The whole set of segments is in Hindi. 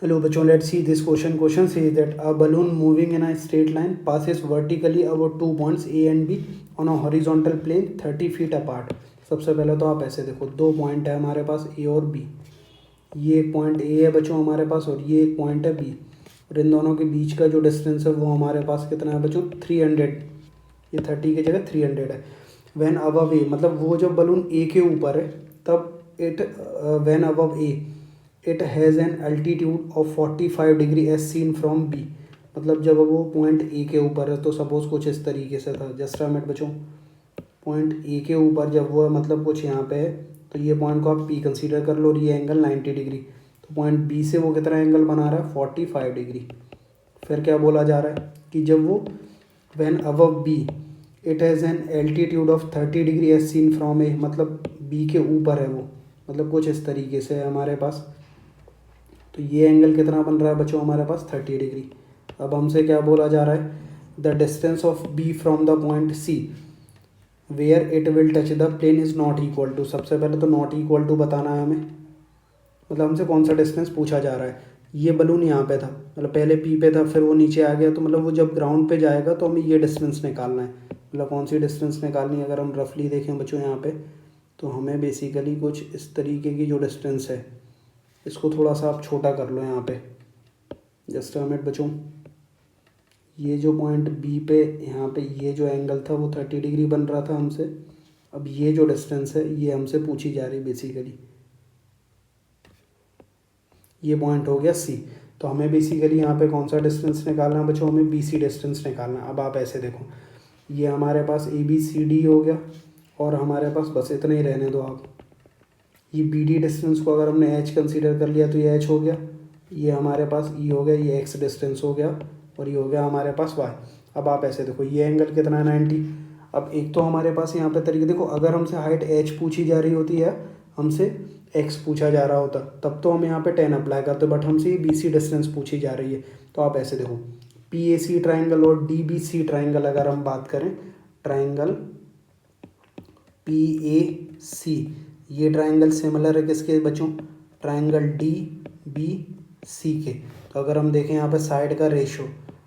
Hello bachon, let's see this question. Question says that a balloon moving in a straight line passes vertically about 2 points A and B on a horizontal plane 30 feet apart. सबसे पहले तो आप ऐसे देखो, दो पॉइंट है हमारे पास A और B. ये एक पॉइंट A है बच्चों हमारे पास और ये एक पॉइंट है B. और इन दोनों के बीच का जो डिस्टेंस है वो हमारे पास कितना है बच्चों, 300. ये 30 की जगह 300 है. वैन अबव ए, मतलब वो जब बलून A के ऊपर है तब when above A it has an altitude of 45 degree as seen from B. मतलब जब वो पॉइंट ए के ऊपर है तो सपोज़ कुछ इस तरीके से था. जस्ट अ मिनट बच्चों, पॉइंट ए के ऊपर जब वो है मतलब कुछ यहाँ पे है तो ये पॉइंट को आप पी कंसीडर कर लो और ये एंगल 90 डिग्री. तो पॉइंट बी से वो कितना एंगल बना रहा है, 45 डिग्री. फिर क्या बोला जा रहा है कि जब वो when above B it has an altitude of 30 degree as seen from A, मतलब बी के ऊपर है वो, मतलब कुछ इस तरीके से है हमारे पास. तो ये एंगल कितना बन रहा है बच्चों हमारे पास, 30 डिग्री. अब हमसे क्या बोला जा रहा है, the distance of B from the point C where it will touch the plane is not equal to. सबसे पहले तो नॉट इक्वल टू बताना है हमें, मतलब हमसे कौन सा डिस्टेंस पूछा जा रहा है. ये बलून यहाँ पे था, मतलब पहले पी पे था फिर वो नीचे आ गया, तो मतलब वो जब ग्राउंड पे जाएगा तो हमें ये डिस्टेंस निकालना है. मतलब कौन सी डिस्टेंस निकालनी है, अगर हम रफली देखें बच्चों यहाँ पे तो हमें बेसिकली कुछ इस तरीके की जो डिस्टेंस है, इसको थोड़ा सा आप छोटा कर लो यहाँ पे. जस्ट अ मिनट बच्चों, ये जो पॉइंट बी पे यहाँ पे ये जो एंगल था वो 30 डिग्री बन रहा था हमसे. अब ये जो डिस्टेंस है ये हमसे पूछी जा रही है बेसिकली. ये पॉइंट हो गया सी. तो हमें बेसिकली यहाँ पे कौन सा डिस्टेंस निकालना है बच्चों, हमें बी सी डिस्टेंस निकालना है. अब आप ऐसे देखो, ये हमारे पास ए बी सी डी हो गया और हमारे पास बस इतना ही रहने दो आप. ये बी डी डिस्टेंस को अगर हमने एच कंसीडर कर लिया तो ये एच हो गया, ये हमारे पास ई हो गया, ये एक्स डिस्टेंस हो गया और ये हो गया हमारे पास वाई. अब आप ऐसे देखो, ये एंगल कितना है, 90. अब एक तो हमारे पास यहाँ पे तरीके देखो, अगर हमसे हाइट एच पूछी जा रही होती है, हमसे एक्स पूछा जा रहा होता, तब तो हम यहाँ पे 10 अप्लाई करते, बट हमसे ये बी सी डिस्टेंस पूछी जा रही है. तो आप ऐसे देखो, पी ए सी ट्राइंगल और डी बी सी ट्राइंगल अगर हम बात करें, ट्राइंगल पी ए सी, ये ट्राइंगल सिमिलर है किसके बच्चों, ट्राइंगल डी बी सी के. तो अगर हम देखें यहाँ पे साइड का रेशो,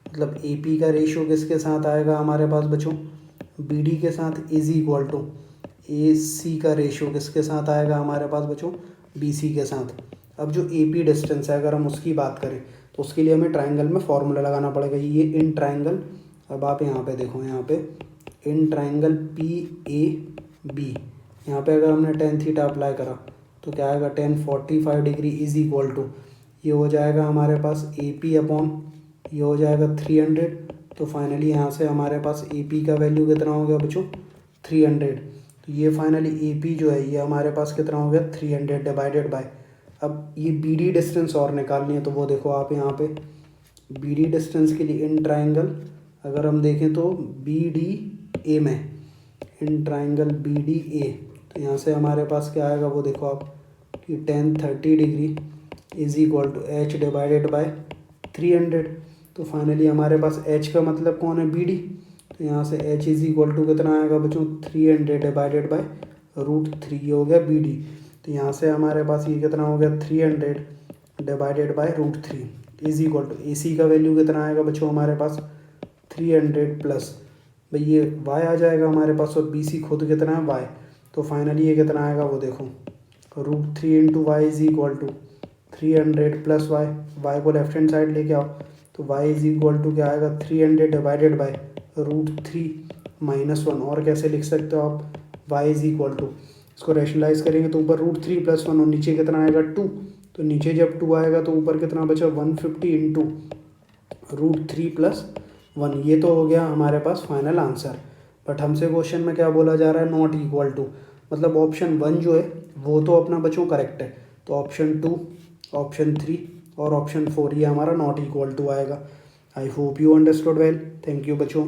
मतलब ए पी का रेशो किसके साथ आएगा हमारे पास बच्चों, बी डी के साथ, is equal to A C का रेशो किसके साथ आएगा हमारे पास बच्चों, बी सी के साथ. अब जो ए पी डिस्टेंस है अगर हम उसकी बात करें तो उसके लिए हमें ट्राइंगल में फॉर्मूला लगाना पड़ेगा, ये इन ट्राइंगल. अब आप यहाँ पे देखो, यहाँ पे in triangle P A B, यहाँ पे अगर हमने टेन थीटा अप्लाई करा तो क्या आएगा, 1045 डिग्री इज इक्वल टू, ये हो जाएगा हमारे पास ए पी अपॉन, ये हो जाएगा 300. तो फाइनली यहाँ से हमारे पास ए पी का वैल्यू कितना हो गया बच्चों, 300. तो ये फाइनली ए पी जो है ये हमारे पास कितना हो गया, 300 डिवाइडेड बाय. अब ये बी डी डिस्टेंस और निकालनी है, तो वो देखो आप यहाँ पे बी डी डिस्टेंस के लिए इन ट्राइंगल अगर हम देखें तो बी डी ए में, in triangle B D A, तो यहाँ से हमारे पास क्या आएगा वो देखो आप कि 1030 degree is equal to h divided by 300. तो फाइनली हमारे पास एच का मतलब कौन है, बी डी. तो यहाँ से एच इज इक्वल टू कितना आएगा बच्चों, 300 डिवाइडेड बाय √3, ये हो गया बी डी. तो यहाँ से हमारे पास ये कितना हो गया, 300 divided by √3 is equal to A C का वैल्यू कितना आएगा बच्चों हमारे पास, 300 प्लस भाई ये y आ जाएगा हमारे पास, और बी सी खुद कितना है, y. तो फाइनली ये कितना आएगा वो देखो, √3 into y is equal to 300 plus y को लेफ्ट हैंड साइड लेके आओ तो y इज इक्वल टू क्या आएगा, 300 डिवाइडेड बाय √3 -1. और कैसे लिख सकते हो आप, y इज इक्वल टू, इसको रैशनलाइज करेंगे तो ऊपर √3 + 1 और नीचे कितना आएगा 2. तो नीचे जब 2 आएगा तो ऊपर कितना बचा, 150 इंटू √3 + 1. ये तो हो गया हमारे पास फाइनल आंसर. बट हमसे क्वेश्चन में क्या बोला जा रहा है, नॉट इक्वल टू. मतलब ऑप्शन 1 जो है वो तो अपना बच्चों करेक्ट है, तो ऑप्शन 2, ऑप्शन 3 और ऑप्शन 4 ये हमारा नॉट इक्वल टू आएगा. I hope you understood well. Thank you बच्चों.